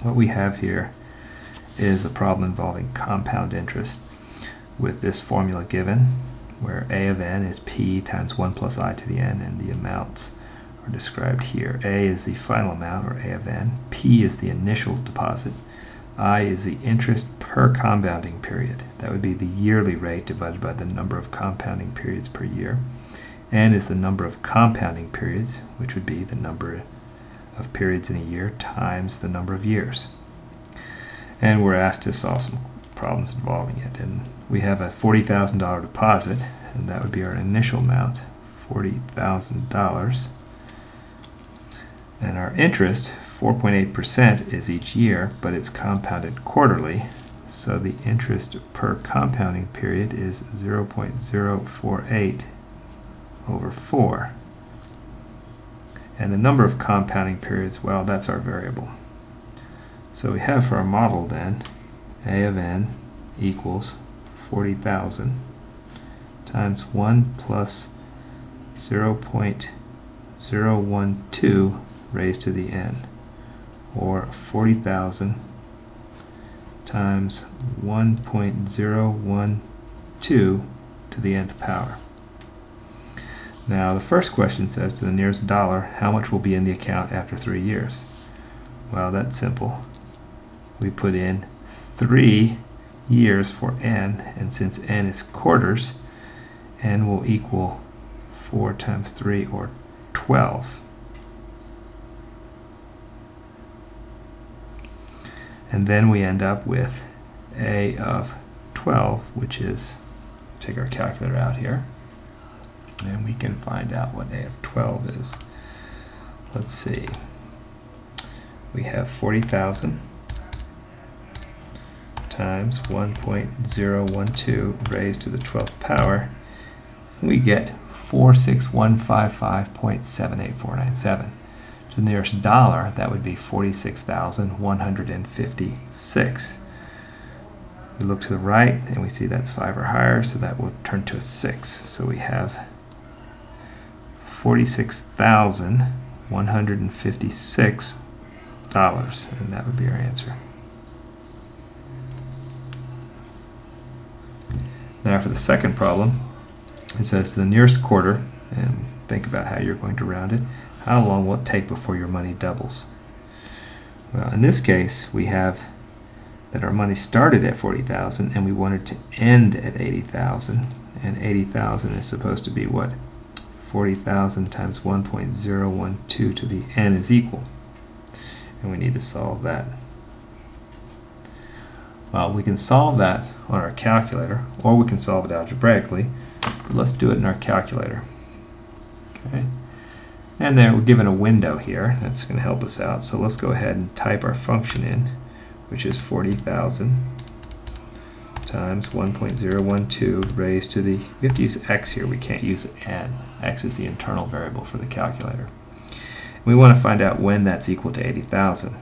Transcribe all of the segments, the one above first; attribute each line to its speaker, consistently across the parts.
Speaker 1: what we have here is a problem involving compound interest with this formula given, where a of n is p times 1 plus I to the n, and the amounts are described here. A is the final amount, or a of n. P is the initial deposit. I is the interest per compounding period. That would be the yearly rate divided by the number of compounding periods per year. N is the number of compounding periods, which would be the number of periods in a year times the number of years. And we're asked to solve some problems involving it. And we have a $40,000 deposit, and that would be our initial amount, $40,000. And our interest, 4.8% is each year, but it's compounded quarterly. So the interest per compounding period is 0.048 over 4. And the number of compounding periods, well, that's our variable. So we have for our model then, a of n equals 40,000 times 1 plus 0.012 raised to the n, or 40,000 times 1.012 to the nth power. Now the first question says, to the nearest dollar, how much will be in the account after 3 years? Well, that's simple. We put in 3 years for n, and since n is quarters, n will equal 4 times 3, or 12. And then we end up with a of 12, which is, take our calculator out here, and we can find out what a of 12 is. Let's see. We have 40,000 times 1.012 raised to the 12th power. We get 46155.78497. To the nearest dollar, that would be 46,156. We look to the right and we see that's 5 or higher, so that will turn to a 6. So we have $46,156, and that would be our answer. Now for the second problem, it says to the nearest quarter, and think about how you're going to round it, how long will it take before your money doubles? Well, in this case, we have that our money started at 40,000 and we wanted to end at 80,000, and 80,000 is supposed to be what 40,000 times 1.012 to the n is equal, and we need to solve that. Well, we can solve that on our calculator, or we can solve it algebraically, but let's do it in our calculator. Okay. And then we're given a window here that's going to help us out. So let's go ahead and type our function in, which is 40,000 times 1.012 raised to the, we have to use x here, we can't use n. X is the internal variable for the calculator. We want to find out when that's equal to 80,000.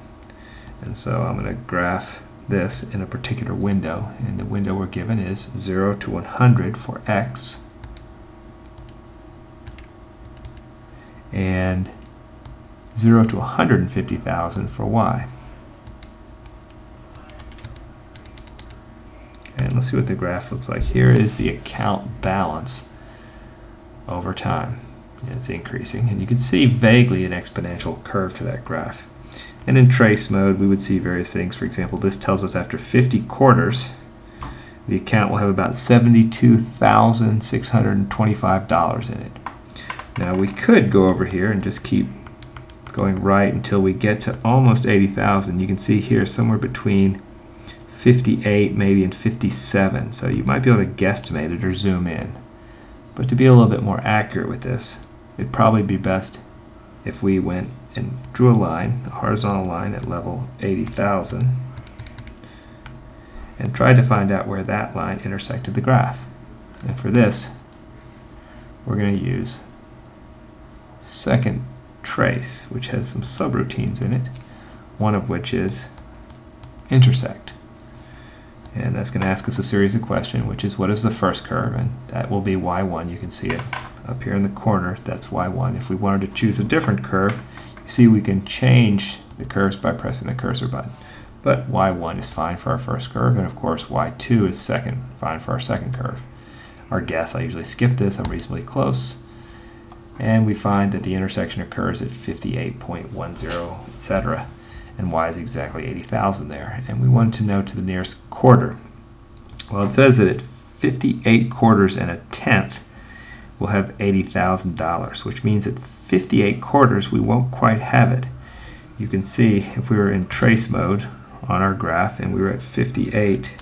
Speaker 1: And so I'm going to graph this in a particular window, and the window we're given is 0 to 100 for x, and 0 to 150,000 for y. Okay, and let's see what the graph looks like. Here is the account balance over time. It's increasing, and you can see vaguely an exponential curve to that graph. And in trace mode, we would see various things. For example, this tells us after 50 quarters, the account will have about $72,625 in it. Now we could go over here and just keep going right until we get to almost 80,000. You can see here somewhere between 58 maybe and 57. So you might be able to guesstimate it or zoom in. But to be a little bit more accurate with this, it'd probably be best if we went and drew a line, a horizontal line at level 80,000, and tried to find out where that line intersected the graph. And for this, we're going to use second trace, which has some subroutines in it, one of which is intersect. And that's going to ask us a series of questions, which is what is the first curve, and that will be y1. You can see it up here in the corner, that's y1. If we wanted to choose a different curve, you see we can change the curves by pressing the cursor button. But y1 is fine for our first curve, and of course y2 is fine for our second curve. Our guess, I usually skip this, I'm reasonably close. And we find that the intersection occurs at 58.10, etc. And y is exactly 80,000 there. And we want to know to the nearest quarter. Well, it says that at 58 quarters and a tenth, we'll have $80,000, which means at 58 quarters, we won't quite have it. You can see if we were in trace mode on our graph and we were at 58,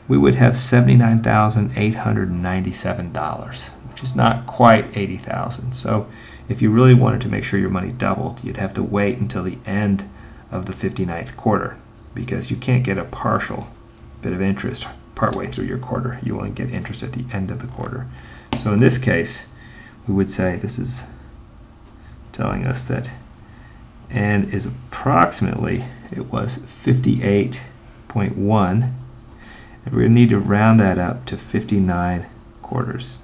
Speaker 1: we would have $79,897, which is not quite 80,000. So if you really wanted to make sure your money doubled, you'd have to wait until the end of the 59th quarter, because you can't get a partial bit of interest partway through your quarter. You only get interest at the end of the quarter. So in this case, we would say this is telling us that n is approximately, it was 58.1, and we're going to need to round that up to 59 quarters.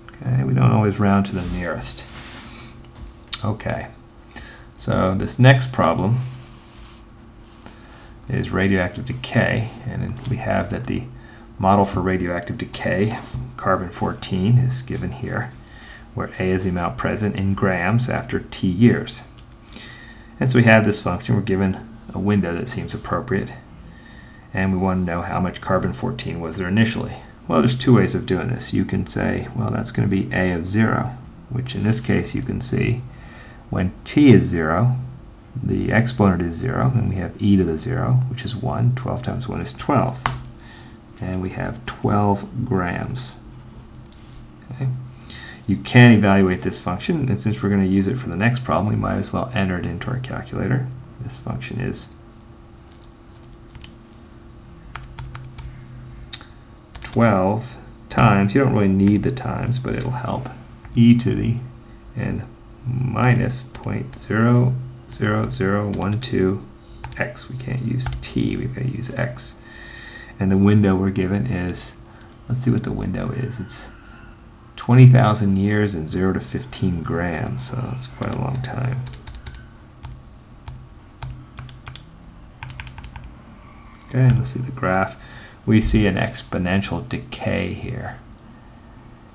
Speaker 1: Okay, we don't always round to the nearest. Okay, so this next problem is radioactive decay, and we have that the model for radioactive decay, carbon-14, is given here, where A is the amount present in grams after T years. And so we have this function, we're given a window that seems appropriate, and we want to know how much carbon-14 was there initially. Well, there's two ways of doing this. You can say, well, that's going to be A of 0, which in this case you can see when T is 0, the exponent is 0, and we have e to the 0, which is 1. 12 times 1 is 12. And we have 12 grams. Okay. You can evaluate this function, and since we're going to use it for the next problem, we might as well enter it into our calculator. This function is 12 times, you don't really need the times, but it'll help, e to the n minus 0.00012x. We can't use t, we've got to use x. And the window we're given is, let's see what the window is. It's 20,000 years and 0 to 15 grams, so it's quite a long time. Okay, let's see the graph. We see an exponential decay here.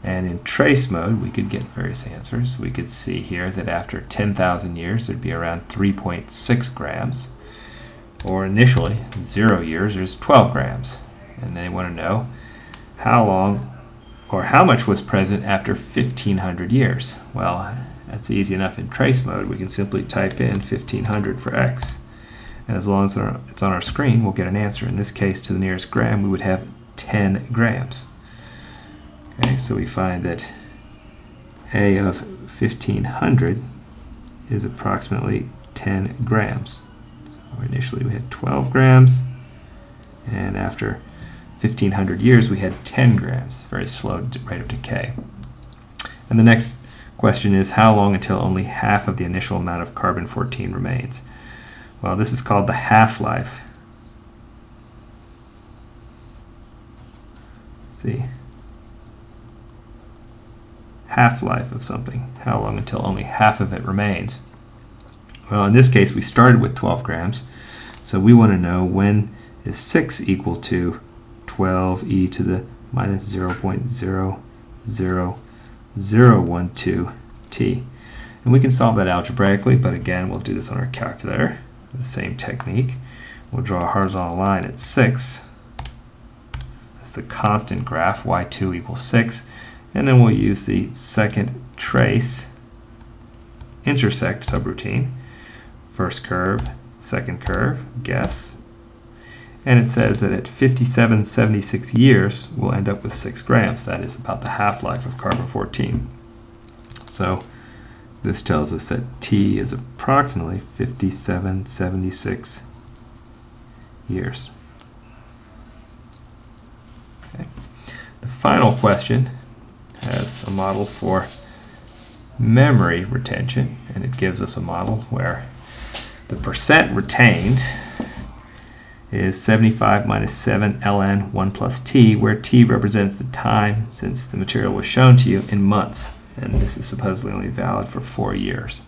Speaker 1: And in trace mode, we could get various answers. We could see here that after 10,000 years, there'd be around 3.6 grams. Or initially, 0 years, there's 12 grams. And they want to know how long or how much was present after 1,500 years. Well, that's easy enough in trace mode. We can simply type in 1,500 for x. And as long as it's on our screen, we'll get an answer. In this case, to the nearest gram, we would have 10 grams. Okay, so we find that A of 1,500 is approximately 10 grams. So initially we had 12 grams, and after 1,500 years we had 10 grams. It's a very slow rate of decay. And the next question is, how long until only half of the initial amount of carbon-14 remains? Well, this is called the half-life. Let's see. Half-life of something. How long until only half of it remains? Well, in this case, we started with 12 grams. So we want to know when is 6 equal to 12e to the minus 0.00012t. And we can solve that algebraically, but again, we'll do this on our calculator. The same technique. We'll draw a horizontal line at 6. That's the constant graph, y2 equals 6. And then we'll use the second trace intersect subroutine. First curve, second curve, guess. And it says that at 5776 years, we'll end up with 6 grams. That is about the half-life of carbon-14. So this tells us that T is approximately 5776 years. Okay. The final question has a model for memory retention, and it gives us a model where the percent retained is 75 minus 7 ln 1 plus t, where t represents the time since the material was shown to you in months. and this is supposedly only valid for 4 years.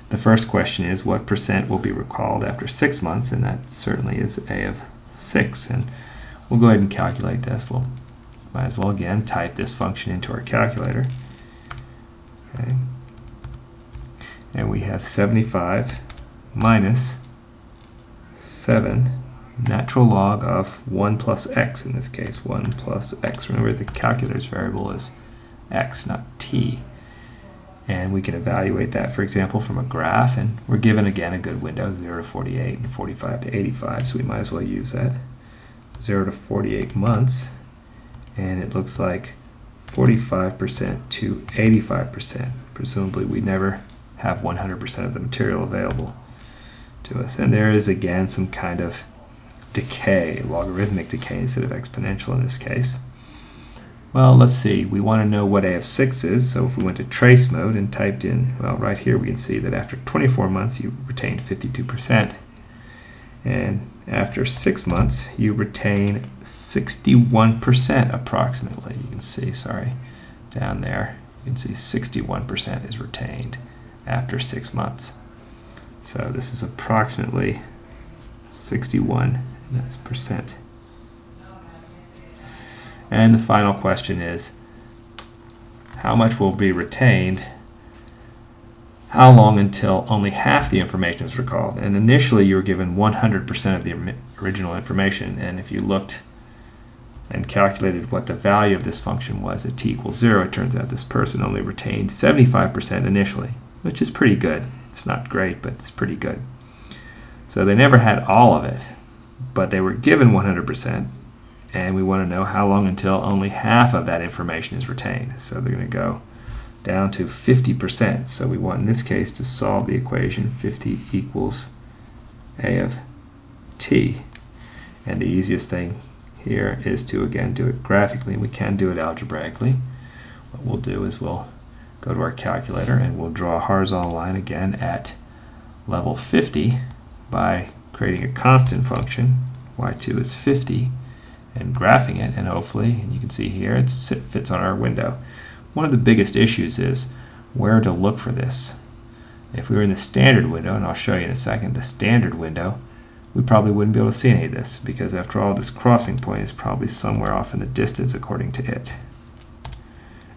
Speaker 1: The first question is what percent will be recalled after 6 months, and that certainly is A of 6, and we'll go ahead and calculate this. We'll might as well again type this function into our calculator. Okay. And we have 75 minus 7 natural log of 1 plus x, in this case 1 plus x. Remember, the calculator's variable is x, not t. And we can evaluate that, for example, from a graph, and we're given again a good window, 0 to 48 and 45 to 85, so we might as well use that. 0 to 48 months, and it looks like 45% to 85%. Presumably we never have 100% of the material available to us. And there is again some kind of decay, logarithmic decay instead of exponential in this case. Well, let's see, we want to know what A of 6 is, so if we went to trace mode and typed in, well, right here we can see that after 24 months you retained 52%, and after 6 months you retain 61% approximately. You can see, sorry, down there, you can see 61% is retained after 6 months. So this is approximately 61, and that's percent. And the final question is, how much will be retained? How long until only half the information is recalled? And initially you were given 100% of the original information, and if you looked and calculated what the value of this function was at t equals 0, it turns out this person only retained 75% initially, which is pretty good. It's not great, but it's pretty good. So they never had all of it, but they were given 100%. And we want to know how long until only half of that information is retained. So they're going to go down to 50%. So we want, in this case, to solve the equation 50 equals A of t. And the easiest thing here is to, again, do it graphically. And we can do it algebraically. What we'll do is we'll go to our calculator and we'll draw a horizontal line again at level 50 by creating a constant function. y2 is 50. And graphing it, and hopefully, and you can see here, it fits on our window. One of the biggest issues is where to look for this. If we were in the standard window, and I'll show you in a second, the standard window, we probably wouldn't be able to see any of this, because after all, this crossing point is probably somewhere off in the distance according to it.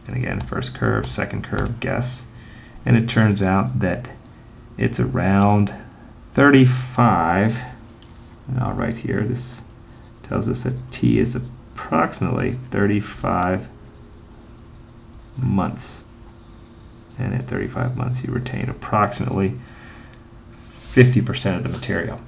Speaker 1: And again, first curve, second curve, guess. And it turns out that it's around 35, and I'll write here, this tells us that t is approximately 35 months. And at 35 months you retain approximately 50% of the material.